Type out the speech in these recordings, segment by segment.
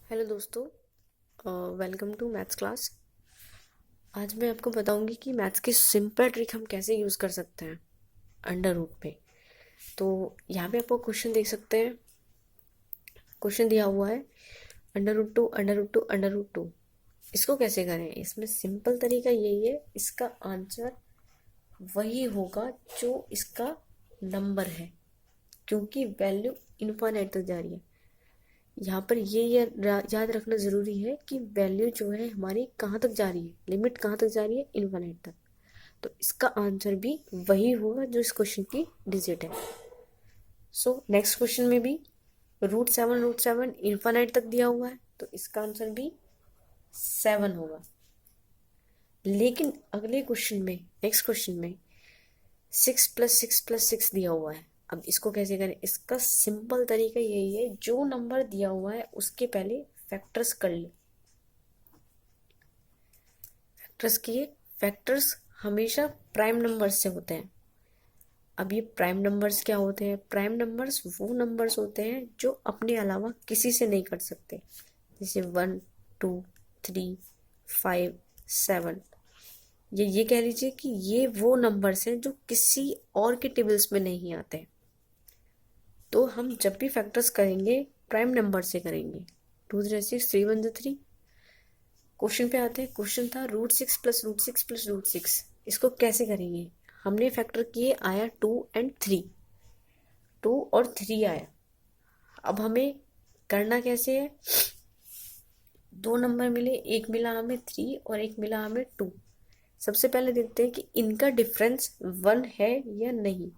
Hello दोस्तों, welcome to maths class. आज मैं आपको बताऊंगी कि मैथ्स की सिंपल ट्रिक हम कैसे यूज़ कर सकते हैं अंडर रूट पे। तो यहाँ पे आपको क्वेश्चन देख सकते हैं। क्वेश्चन दिया हुआ है under root two under root two under root two. इसको कैसे करें? इसमें सिंपल तरीका यही है, इसका आंसर वही होगा जो इसका नंबर है, क्योंकि वैल्यू इनफाइनाइट तक जा रही है। यहाँ पर ये याद रखना ज़रूरी है कि वैल्यू जो है हमारी कहाँ तक जा रही है, लिमिट कहाँ तक जा रही है, इनफाइनाइट तक। तो इसका आंसर भी वही होगा जो इस क्वेश्चन की डिजिट है। सो नेक्स्ट क्वेश्चन में भी रूट सेवन इनफाइनाइट तक दिया हुआ है, तो इसका आंसर भी 7 होगा। लेकिन अगले क्वेश्चन में, नेक्स्ट क्वेश्चन में 6 + 6 + 6 दिया हुआ है। अब इसको कैसे करें? इसका सिंपल तरीका यही है, जो नंबर दिया हुआ है उसके पहले फैक्टर्स कर ले। फैक्टर्स किए। फैक्टर्स हमेशा प्राइम नंबर्स से होते हैं। अब ये प्राइम नंबर्स क्या होते हैं? प्राइम नंबर्स वो नंबर्स होते हैं जो अपने अलावा किसी से नहीं कर सकते, जैसे 1, 2, 3, 5, 7। ये कह लीजिए कि ये वो नंबर्स हैं जो किसी और के टेबल्स में नहीं आते। तो हम जब भी फैक्टर्स करेंगे प्राइम नंबर से करेंगे। 2 3 6 3 1 3। क्वेश्चन पे आते हैं। क्वेश्चन था √6 + √6 + √6। इसको कैसे करेंगे? हमने फैक्टर किए, आया 2 और 3। 2 और 3 आया। अब हमें करना कैसे है? दो नंबर मिले, एक मिला हमें 3 और एक मिला हमें 2। सबसे पहले देखते हैं कि इनका डिफरेंस 1 है या नहीं।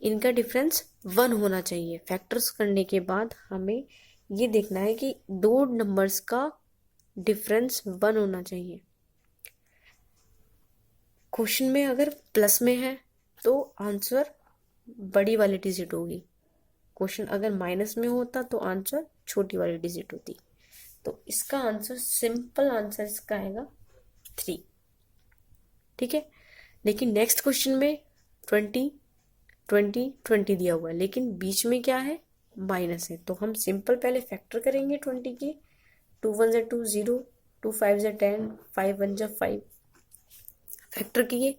इनका डिफरेंस 1 होना चाहिए। फैक्टर्स करने के बाद हमें ये देखना है कि दो नंबर्स का डिफरेंस 1 होना चाहिए। क्वेश्चन में अगर प्लस में है तो आंसर बड़ी वाली डिजिट होगी। क्वेश्चन अगर माइनस में होता तो आंसर छोटी वाली डिजिट होती। तो इसका आंसर, सिंपल आंसर इसका आएगा 3। ठीक है। लेकिन नेक्स्ट क्वेश्चन में 20 20 20 दिया हुआ है, लेकिन बीच में क्या है? माइनस है। तो हम सिंपल पहले फैक्टर करेंगे 20 के। 2 1 = 2 0, 2 5 = 10, 5 1 = 5। फैक्टर किए,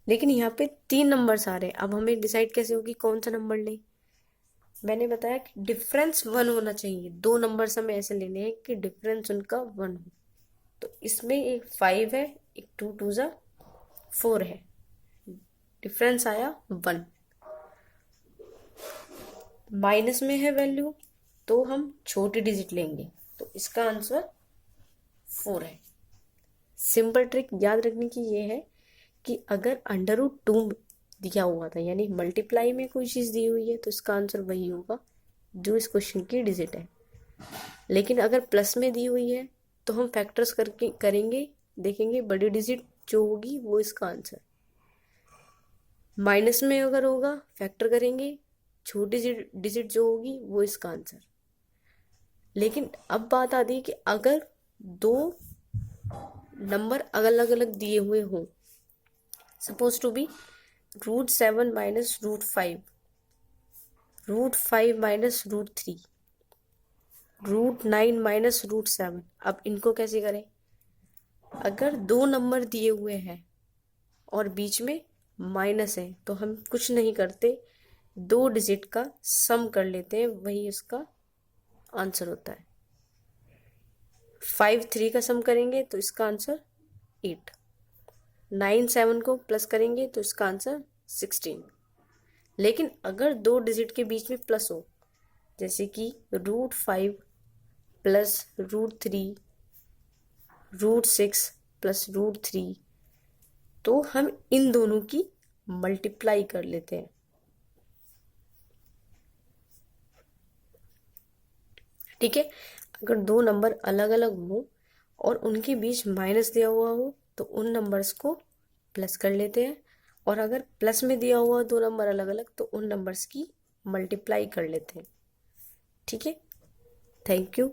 लेकिन यहाँ पे 3 नंबर्स आ रहे हैं। अब हमें डिसाइड कैसे होगी कौन सा नंबर लें? मैंने बताया कि डिफरेंस 1 होना चाहिए। दो नंबर्स हमें ऐसे लेने हैं कि डिफरेंस उनका 1 हो। तो इसमें एक 5 है, एक 2 2 = 4 है। डिफरेंस आया 1। माइनस में है वैल्यू, तो हम छोटी डिजिट लेंगे। तो इसका आंसर 4 है। सिंपल ट्रिक याद रखने की ये है कि अगर √2 दिया हुआ था, यानी मल्टीप्लाई में कोई चीज़ दी हुई है, तो इसका आंसर वही होगा जो इस क्वेश्चन की डिजिट है। लेकिन अगर प्लस में दी हुई है तो हम फैक्टर्स करके करेंगे, देखेंगे बड़ी डिजिट जो होगी वो इसका आंसर। माइनस में अगर होगा फैक्टर करेंगे, छोटी डिजिट जो होगी वो इसका आंसर। लेकिन अब बात आती है कि अगर दो नंबर अलग अलग दिए हुए हों, सपोज टू बी √7 - √5, √5 - √3, √9 - √7। अब इनको कैसे करें? अगर दो नंबर दिए हुए हैं और बीच में माइनस है तो हम कुछ नहीं करते, दो डिजिट का सम कर लेते हैं, वही उसका आंसर होता है। 5 3 का सम करेंगे तो इसका आंसर 8। 9 7 को प्लस करेंगे तो इसका आंसर 16। लेकिन अगर दो डिजिट के बीच में प्लस हो, जैसे कि √5 + √3, √6 + √3, तो हम इन दोनों की मल्टीप्लाई कर लेते हैं। ठीक है। अगर दो नंबर अलग अलग हो और उनके बीच माइनस दिया हुआ हो तो उन नंबर्स को प्लस कर लेते हैं, और अगर प्लस में दिया हुआ दो नंबर अलग अलग तो उन नंबर्स की मल्टीप्लाई कर लेते हैं। ठीक है। Thank you.